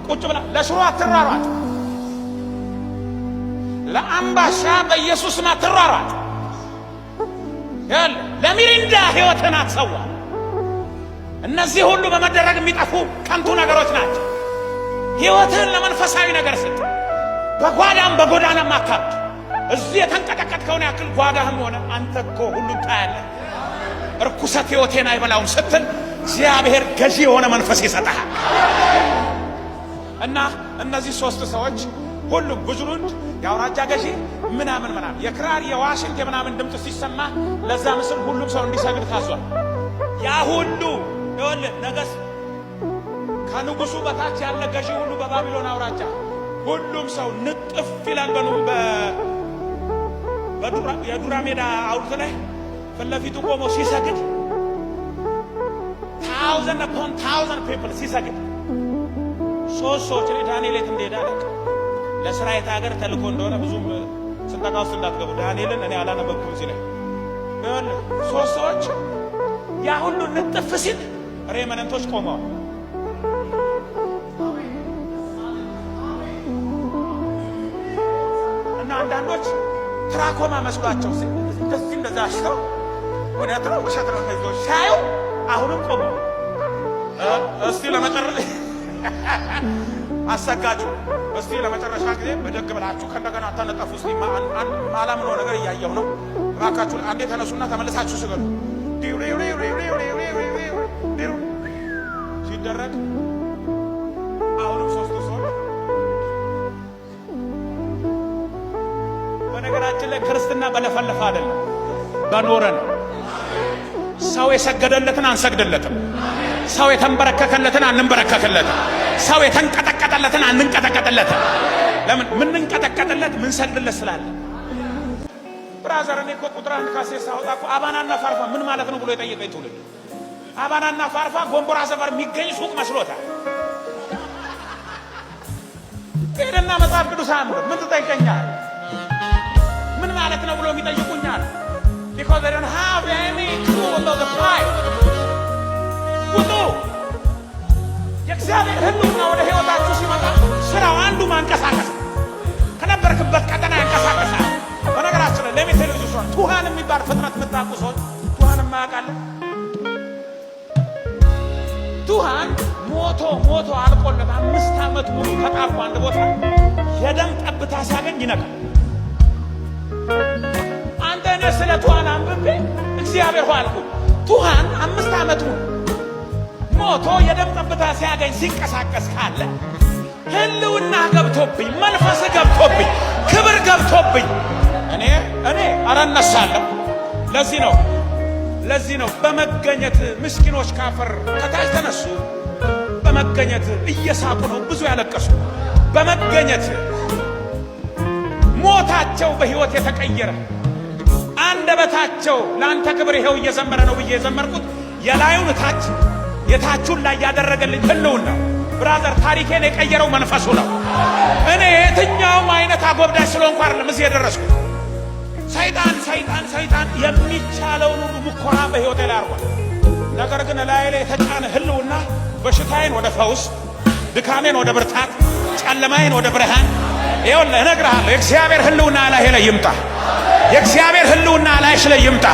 ቁጭ ብላ ለሽሮ አትራሯጥ፣ ለአምባሻ በኢየሱስ ስም አትራሯጥ፣ ለሚሪንዳ ሕይወትን አትሰዋ። እነዚህ ሁሉ በመደረግ የሚጠፉ ከንቱ ነገሮች ናቸው። ሕይወትን ለመንፈሳዊ ነገር ስጥ። በጓዳም በጎዳናም አካብድ። እዚህ የተንቀጠቀጥከውን ያክል ጓዳህም ሆነ አንተ እኮ ሁሉን ታያለህ። እርኩሰት ሕይወቴን አይበላውም ስትል እግዚአብሔር ገዢ የሆነ መንፈስ ይሰጣል። እና እነዚህ ሶስት ሰዎች ሁሉም ጉዝሩንድ የአውራጃ ገዢ ምናምን የክራር የዋሽንት የምናምን ድምፅ ሲሰማ ለዛ ምስል ሁሉም ሰው እንዲሰግድ ታዟል። ያ ሁሉ ነገስ ከንጉሱ በታች ያለ ገዢ ሁሉ በባቢሎን አውራጃ ሁሉም ሰው ንጥፍ ይላል። የዱራ ሜዳ ሐውልት ላይ ፊት ለፊቱ ቆሞ ሲሰግድ ታውዘንድ አፖን ታውዘንድ ፒፕል ሲሰግድ ሶስት ሰዎች ዳንኤል የት እንደሄደ አላውቅም። ለእስራኤል ሀገር ተልኮ እንደሆነ ብዙም ስንጠቃ ውስጥ እንዳትገቡ። ዳንኤልን እኔ አላነበብኩም። እዚህ ላይ ሶስት ሰዎች ያ ሁሉ ንጥፍ ሲል ሬመነንቶች ቆመዋል። እና አንዳንዶች ትራኮማ መስሏቸው እንደዛ አሽተው እውነት ነው ውሸት ነው ተይዞ ሳዩ አሁንም ቆመው እስቲ ለመጨረሻ አሰጋጁ እስቲ ለመጨረሻ ጊዜ በደግ ብላችሁ ከእንደገና ተነጠፉ። እስቲ ማላምነው ነገር እያየሁ ነው። እባካችሁ አንዴ ተነሱና ተመልሳችሁ ስገዱ። ሲደረግ አሁንም ሶስቱ ሰዎች በነገራችን ላይ ክርስትና በለፈለፈ አይደለም፣ በኖረ ነው። ሰው የሰገደለትን አንሰግድለትም። ሰው የተንበረከከለትን አንንበረከክለትም። ሰው የተንቀጠቀጠለትን አንንቀጠቀጥለትም። ለምን? ምንንቀጠቀጥለት ምን ሰግድለት ስላለ። ብራዘር እኔ እኮ ቁጥር አንድ ካሴት ሳወጣ እኮ አባናና ፋርፋ ምን ማለት ነው ብሎ የጠየቀኝ ትውልድ አባናና ፋርፋ ጎንቦራ ሰፈር የሚገኝ ሱቅ መስሎታል። ሄደና መጽሐፍ ቅዱስ አንብብ ምን ትጠይቀኛል? ምን ማለት ነው ብሎ የሚጠይቁኛል። because they don't have any clue about the Bible. ውጡ። የእግዚአብሔር ሕልውና ወደ ሕይወታችሁ ሲመጣ ስራው አንዱ ማንቀሳቀስ ከነበርክበት ቀጠና ያንቀሳቀሳል። በነገራችን ላይ ለሜቴሌቪዥን ቱሃን የሚባል ፍጥረት የምታውቁ ሰዎች ቱሃን የማያውቃለን? ቱሃን ሞቶ አልቆለት 5 ዓመት ሙሉ ተጣብቆ አንድ ቦታ የደም ጠብታ ሲያገኝ ይነቃል። አንተ እኔ ስለ ቱሃን አንብቤ እግዚአብሔር ሆይ አልኩ። ቱሃን 5 ዓመት ሙሉ ሞቶ የደም ጠብታ ሲያገኝ ሲንቀሳቀስ ካለ ሕልውና ገብቶብኝ፣ መንፈስ ገብቶብኝ፣ ክብር ገብቶብኝ እኔ አረነሳለሁ። ለዚህ ነው በመገኘት ምስኪኖች ካፈር ከታች ተነሱ። በመገኘት እየሳቁ ነው ብዙ ያለቀሱ። በመገኘት ሞታቸው በሕይወት የተቀየረ አንደበታቸው ለአንተ ክብር ይኸው እየዘመረ ነው ብዬ የዘመርኩት የላዩን ታች የታቹን ላይ ያደረገልኝ ሕልውና ብራዘር ታሪኬን የቀየረው መንፈሱ ነው። እኔ የትኛውም አይነት አጎብዳጅ ስለሆንኩ አይደለም እዚህ የደረስኩት። ሰይጣን የሚቻለውን ሁሉ ሙከራ በሕይወቴ ላይ አርጓል። ነገር ግን ላይ የተጫነ ሕልውና በሽታዬን ወደ ፈውስ፣ ድካሜን ወደ ብርታት፣ ጨለማዬን ወደ ብርሃን ይኸውልህ እነግርሃለሁ። የእግዚአብሔር ሕልውና ላይ ይምጣ። የእግዚአብሔር ሕልውና ላይሽ ላይ ይምጣ።